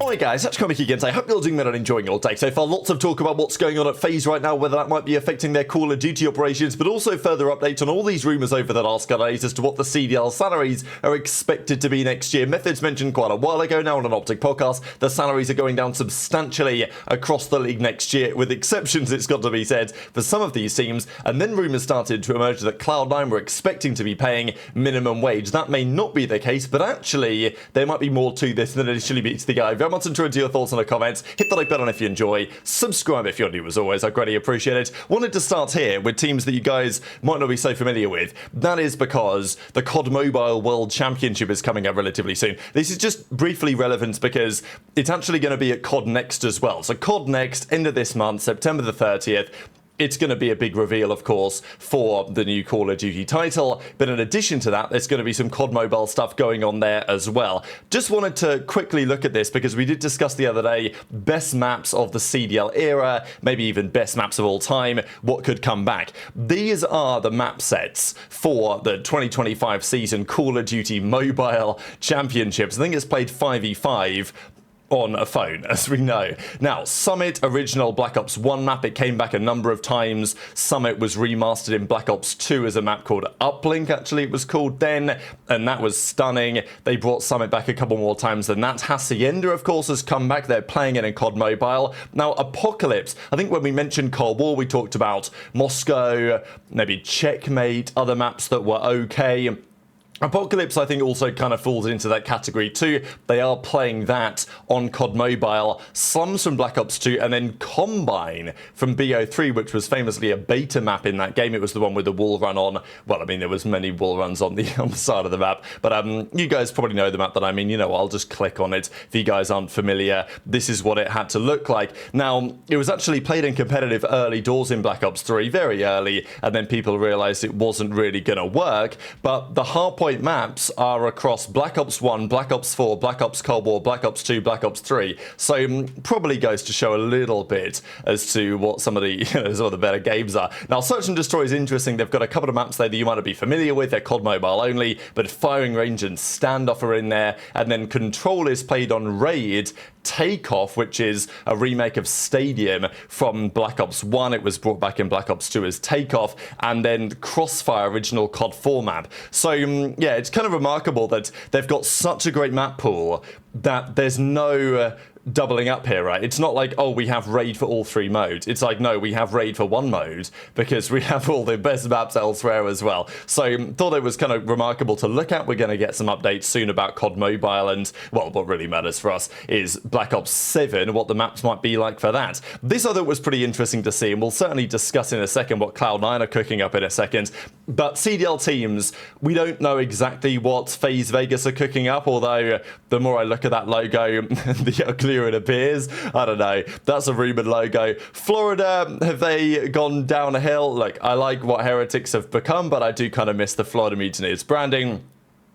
Alright guys, that's Kremp again. I hope you're doing well and enjoying your day so far. Lots of talk about what's going on at FaZe right now, whether that might be affecting their Call of Duty operations, but also further updates on all these rumours over the last couple of days as to what the CDL salaries are expected to be next year. Methods mentioned quite a while ago now on an OpTic podcast. The salaries are going down substantially across the league next year, with exceptions, it's got to be said, for some of these teams. And then rumours started to emerge that Cloud9 were expecting to be paying minimum wage. That may not be the case, but actually there might be more to this than initially meets the eye. Very much enjoyed your thoughts in the comments. Hit the like button if you enjoy. Subscribe if you're new as always. I greatly appreciate it. Wanted to start here with teams that you guys might not be so familiar with. That is because the COD Mobile World Championship is coming up relatively soon. This is just briefly relevant because it's actually going to be at COD Next as well. So COD Next, end of this month, September the 30th. It's going to be a big reveal, of course, for the new Call of Duty title, but in addition to that, there's going to be some COD Mobile stuff going on there as well. Just wanted to quickly look at this because we did discuss the other day best maps of the CDL era, maybe even best maps of all time, what could come back. These are the map sets for the 2025 season Call of Duty Mobile Championships. I think it's played 5v5 on a phone, as we know. Now, Summit, original Black Ops 1 map, it came back a number of times. Summit was remastered in Black Ops 2 as a map called Uplink, actually it was called then, and that was stunning. They brought Summit back a couple more times than that. Hacienda, of course, has come back. They're playing it in COD Mobile. Now, Apocalypse, I think when we mentioned Cold War, we talked about Moscow, maybe Checkmate, other maps that were okay. Apocalypse, I think, also kind of falls into that category too. They are playing that on COD Mobile, Slums from Black Ops 2, and then Combine from BO3, which was famously a beta map in that game. It was the one with the wall run on. Well, I mean, there was many wall runs on the side of the map, but you guys probably know the map that I mean. You know, I'll just click on it. If you guys aren't familiar, this is what it had to look like. Now, it was actually played in competitive early doors in Black Ops 3, very early, and then people realized it wasn't really going to work, but the hardpoint maps are across Black Ops 1, Black Ops 4, Black Ops Cold War, Black Ops 2, Black Ops 3. So probably goes to show a little bit as to what some of the some of the better games are. Now, Search and Destroy is interesting. They've got a couple of maps there that you might not be familiar with. They're COD Mobile only, but Firing Range and Standoff are in there. And then Control is played on Raid. Takeoff, which is a remake of Stadium from Black Ops 1. It was brought back in Black Ops 2 as Takeoff, and then Crossfire, original COD 4 map. So yeah, it's kind of remarkable that they've got such a great map pool that there's no doubling up here, right? It's not like, oh, we have raid for all three modes. It's like, no, we have raid for one mode because we have all the best maps elsewhere as well. So thought it was kind of remarkable to look at. We're going to get some updates soon about COD Mobile, and well, what really matters for us is Black Ops 7, what the maps might be like for that. This I thought was pretty interesting to see, and we'll certainly discuss in a second what Cloud9 are cooking up in a second. But CDL teams, we don't know exactly what FaZe Vegas are cooking up, although the more I look at that logo, the uglier it appears. I don't know. That's a rumored logo. Florida, have they gone down a hill? Look, I like what Heretics have become, but I do kind of miss the Florida Mutineers branding.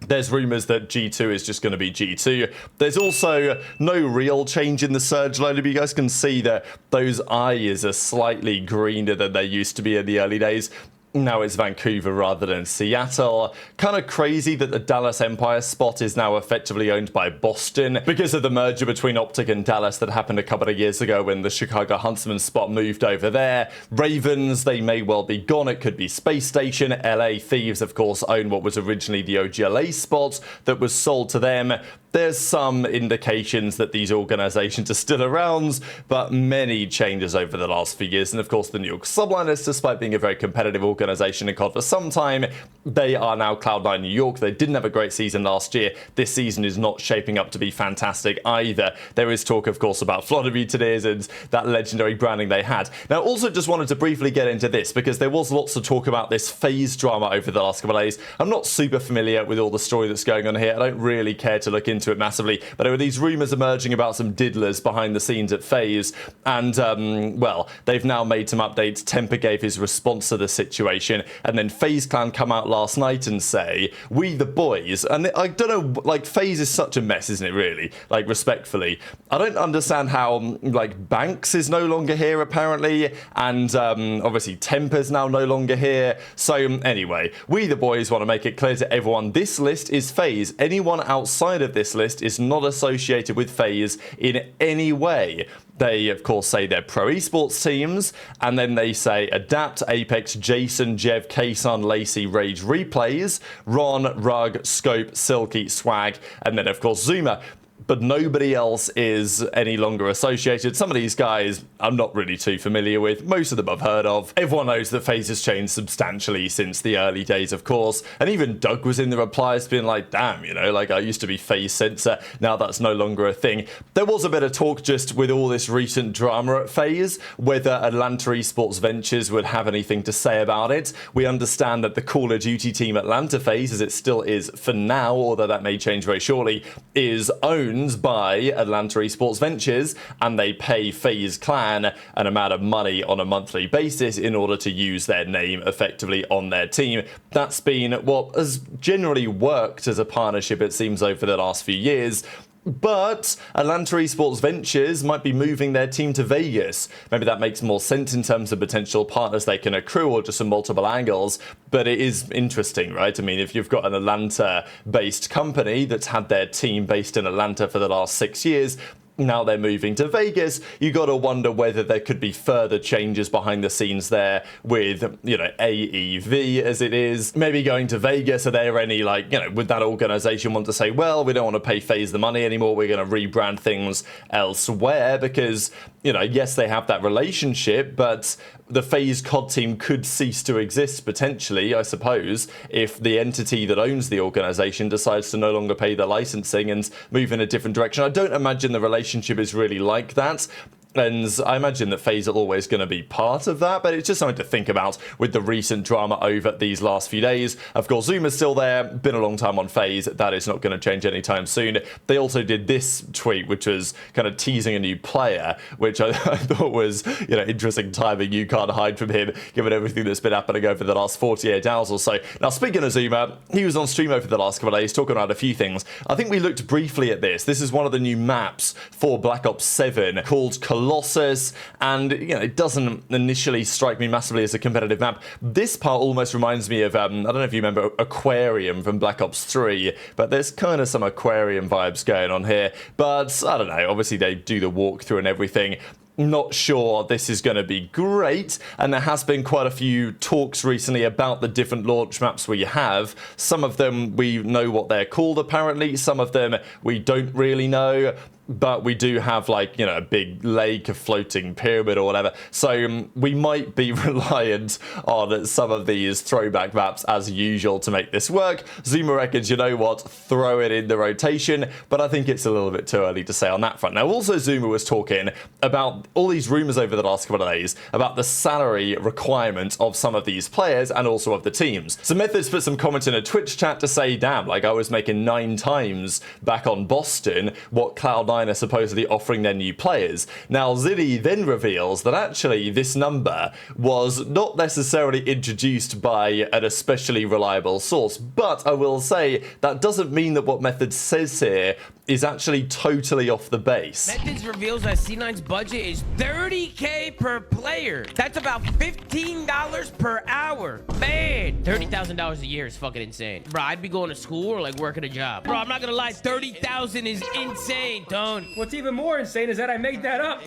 There's rumours that G2 is just going to be G2. There's also no real change in the Surge logo. You guys can see that those eyes are slightly greener than they used to be in the early days. Now it's Vancouver rather than Seattle. Kind of crazy that the Dallas Empire spot is now effectively owned by Boston because of the merger between OpTic and Dallas that happened a couple of years ago when the Chicago Huntsman spot moved over there. Ravens, they may well be gone. It could be Space Station. LA Thieves, of course, own what was originally the OGLA spot that was sold to them. There's some indications that these organizations are still around, but many changes over the last few years. And of course, the New York Subliners, despite being a very competitive organization in COD for some time, they are now Cloud9 New York. They didn't have a great season last year. This season is not shaping up to be fantastic either. There is talk, of course, about Florida Mutineers and that legendary branding they had. Now, also just wanted to briefly get into this because there was lots of talk about this FaZe drama over the last couple of days. I'm not super familiar with all the story that's going on here. I don't really care to look into it massively, but there were these rumors emerging about some diddlers behind the scenes at FaZe, and well, they've now made some updates. Temper gave his response to the situation, and then FaZe Clan come out last night and say, we the boys, and I don't know, like, FaZe is such a mess, isn't it, really? Like, respectfully, I don't understand how, like, Banks is no longer here apparently, and obviously Temper's now no longer here. So anyway, we the boys want to make it clear to everyone, this list is FaZe. Anyone outside of this this list is not associated with FaZe in any way. They, of course, say they're pro esports teams, and then they say Adapt, Apex, Jason, Jev, Kaysan, Lacey, Rage Replays, Ron, Rug, Scope, Silky, Swag, and then, of course, Zuma. But nobody else is any longer associated. Some of these guys I'm not really too familiar with. Most of them I've heard of. Everyone knows that FaZe has changed substantially since the early days, of course. And even Doug was in the replies being like, damn, you know, like I used to be FaZe Censor. Now that's no longer a thing. There was a bit of talk just with all this recent drama at FaZe, whether Atlanta Esports Ventures would have anything to say about it. We understand that the Call of Duty team Atlanta FaZe, as it still is for now, although that may change very shortly, is owned by Atlanta Esports Ventures, and they pay FaZe Clan an amount of money on a monthly basis in order to use their name effectively on their team. That's been what has generally worked as a partnership, it seems, over the last few years. But Atlanta Esports Ventures might be moving their team to Vegas. Maybe that makes more sense in terms of potential partners they can accrue, or just from multiple angles. But it is interesting, right? I mean, if you've got an Atlanta-based company that's had their team based in Atlanta for the last 6 years, now they're moving to Vegas, you got to wonder whether there could be further changes behind the scenes there with, you know, aEV as it is. Maybe going to Vegas, are there any, like, you know, would that organization want to say, well, we don't want to pay FaZe the money anymore, we're going to rebrand things elsewhere? Because, you know, yes, they have that relationship, but the FaZe COD team could cease to exist potentially, I suppose, if the entity that owns the organization decides to no longer pay the licensing and move in a different direction. I don't imagine the relationship is really like that. And I imagine that FaZe are always going to be part of that, but it's just something to think about with the recent drama over these last few days. Of course, Zuma's still there, been a long time on FaZe, that is not going to change anytime soon. They also did this tweet, which was kind of teasing a new player, which I thought was, you know, interesting timing. You can't hide from him, given everything that's been happening over the last 48 hours or so. Now, speaking of Zuma, he was on stream over the last couple of days talking about a few things. I think we looked briefly at this. This is one of the new maps for Black Ops 7 called Colossus, and you know, it doesn't initially strike me massively as a competitive map. This part almost reminds me of I don't know if you remember Aquarium from Black Ops 3, but there's kind of some Aquarium vibes going on here. But I don't know, obviously they do the walkthrough and everything. Not sure this is going to be great, and there has been quite a few talks recently about the different launch maps we have. Some of them we know what they're called apparently, some of them we don't really know. But we do have, like, you know, a big lake, a floating pyramid or whatever. So we might be reliant on some of these throwback maps as usual to make this work. Zuma reckons, you know what, throw it in the rotation. But I think it's a little bit too early to say on that front. Now, also Zuma was talking about all these rumors over the last couple of days about the salary requirement of some of these players and also of the teams. So Methods put some comments in a Twitch chat to say, damn, like I was making 9 times back on Boston what Cloud9 are supposedly offering their new players. Now, Ziddy then reveals that actually this number was not necessarily introduced by an especially reliable source, but I will say that doesn't mean that what Methods says here is actually totally off the base. Methods reveals that C9's budget is $30K per player. That's about $15 per hour. Man, $30,000 a year is fucking insane. Bro, I'd be going to school or like working a job. Bro, I'm not gonna lie, 30,000 is insane, Tone. What's even more insane is that I made that up.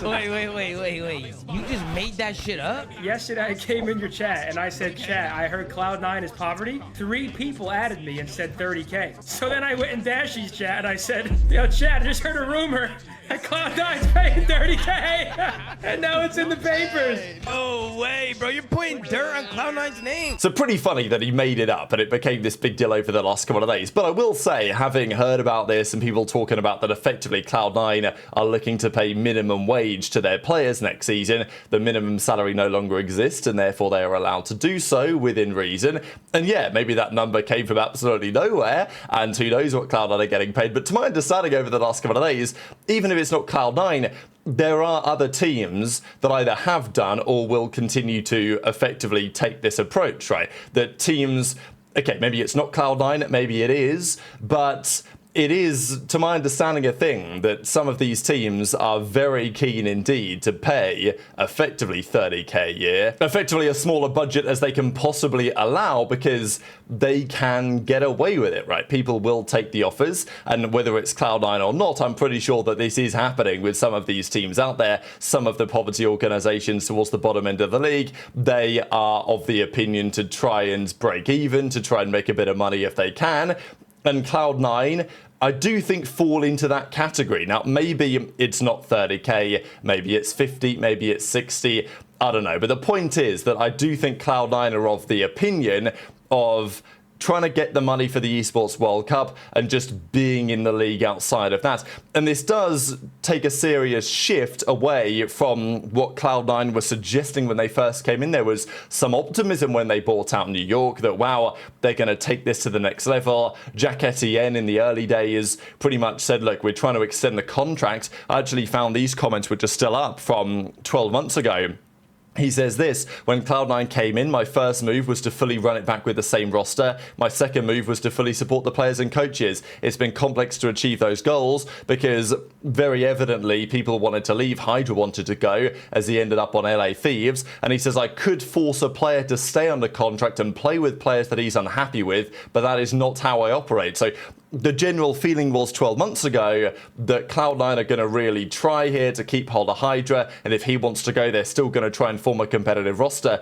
Wait. You just made that shit up? Yesterday I came in your chat and I said, chat, I heard Cloud9 is poverty. 3 people added me and said 30K. So then I went in Dashy's chat and I said, yo, chat, I just heard a rumor that Cloud9's paying 30K. And now it's in the papers. No way, bro. You're putting dirt on Cloud9's name. So pretty funny that he made it up and it became this big deal over the last couple of days. But I will say, having heard about this and people talking about that effectively Cloud9 are looking to pay minimum wage to their players next season, the minimum salary no longer exists and therefore they are allowed to do so within reason. And yeah, maybe that number came from absolutely nowhere and who knows what Cloud9 are getting paid. But to my understanding over the last couple of days, even if it's not Cloud9, there are other teams that either have done or will continue to effectively take this approach, right? That teams, okay, maybe it's not Cloud9, maybe it is, but it is, to my understanding, a thing that some of these teams are very keen indeed to pay effectively 30k a year, effectively a smaller budget as they can possibly allow, because they can get away with it, right? People will take the offers, and whether it's Cloud9 or not, I'm pretty sure that this is happening with some of these teams out there. Some of the poverty organizations towards the bottom end of the league, they are of the opinion to try and break even, to try and make a bit of money if they can. And Cloud9, I do think, fall into that category. Now, maybe it's not 30k, maybe it's 50, maybe it's 60, I don't know. But the point is that I do think Cloud9 are of the opinion of trying to get the money for the Esports World Cup and just being in the league outside of that. And this does take a serious shift away from what Cloud9 was suggesting when they first came in. There was some optimism when they bought out New York that, wow, they're going to take this to the next level. Jack Etienne in the early days pretty much said, look, we're trying to extend the contract. I actually found these comments, which are still up from 12 months ago. He says this: when Cloud9 came in, my first move was to fully run it back with the same roster. My second move was to fully support the players and coaches. It's been complex to achieve those goals because very evidently people wanted to leave. HyDra wanted to go as he ended up on LA Thieves. And he says, I could force a player to stay under contract and play with players that he's unhappy with, but that is not how I operate. So the general feeling was 12 months ago that Cloud9 are going to really try here to keep hold of HyDra, and if he wants to go, they're still going to try and form a competitive roster.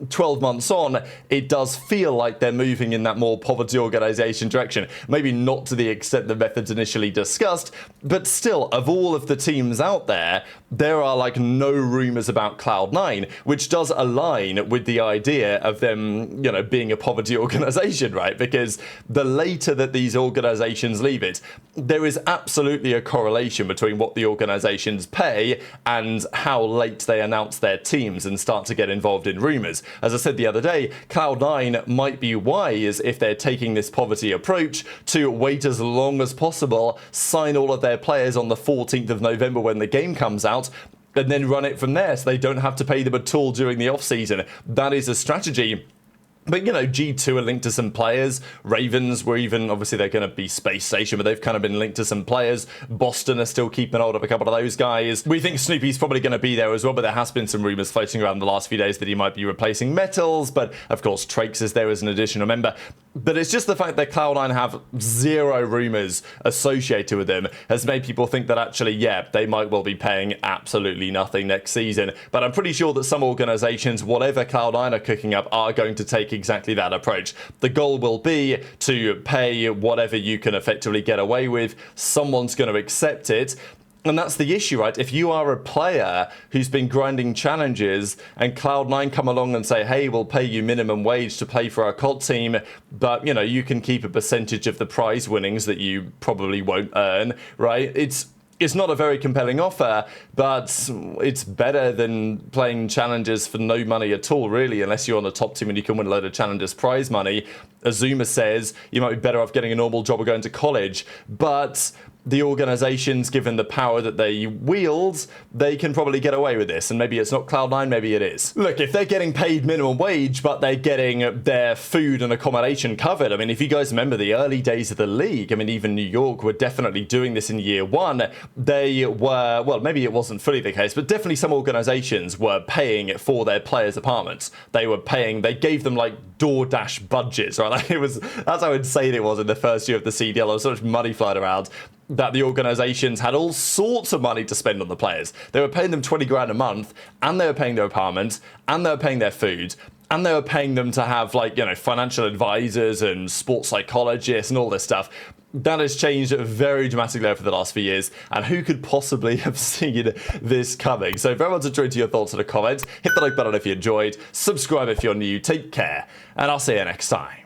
12 months on, it does feel like they're moving in that more poverty organization direction. Maybe not to the extent the methods initially discussed, but still, of all of the teams out there, there are like no rumors about Cloud9, which does align with the idea of them, you know, being a poverty organization, right? Because the later that these organizations leave it, there is absolutely a correlation between what the organizations pay and how late they announce their teams and start to get involved in rumors. As I said the other day, Cloud9 might be wise, if they're taking this poverty approach, to wait as long as possible, sign all of their players on the 14th of November when the game comes out, and then run it from there so they don't have to pay them at all during the off-season. That is a strategy. But, you know, G2 are linked to some players. Ravens were even, obviously they're going to be Space Station, but they've kind of been linked to some players. Boston are still keeping hold of a couple of those guys. We think Snoopy's probably going to be there as well, but there has been some rumors floating around the last few days that he might be replacing Metals. But, of course, Trakes is there as an additional member. But it's just the fact that Cloud9 have zero rumors associated with them has made people think that actually, yeah, they might well be paying absolutely nothing next season. But I'm pretty sure that some organizations, whatever Cloud9 are cooking up, are going to take exactly that approach. The goal will be to pay whatever you can effectively get away with. Someone's going to accept it. And that's the issue, right? If you are a player who's been grinding challenges and Cloud9 come along and say, hey, we'll pay you minimum wage to play for our COD team, but, you know, you can keep a percentage of the prize winnings that you probably won't earn, right? It's not a very compelling offer, but it's better than playing challenges for no money at all, really, unless you're on the top team and you can win a load of challenges prize money. Azuma says you might be better off getting a normal job or going to college, but the organizations, given the power that they wield, they can probably get away with this. And maybe it's not Cloud9, maybe it is. Look, if they're getting paid minimum wage, but they're getting their food and accommodation covered, I mean, if you guys remember the early days of the league, I mean, even New York were definitely doing this in year one. They were, well, maybe it wasn't fully the case, but definitely some organizations were paying for their players' apartments. They were paying, they gave them like DoorDash budgets, right? Like it was, that's how insane it was in the first year of the CDL. There was so much money flying around that the organizations had all sorts of money to spend on the players. They were paying them 20 grand a month, and they were paying their apartment, and they were paying their food, and they were paying them to have, like, you know, financial advisors and sports psychologists and all this stuff. That has changed very dramatically over the last few years, and who could possibly have seen this coming? So very much enjoyed your thoughts in the comments. Hit the like button if you enjoyed, subscribe if you're new, take care, and I'll see you next time.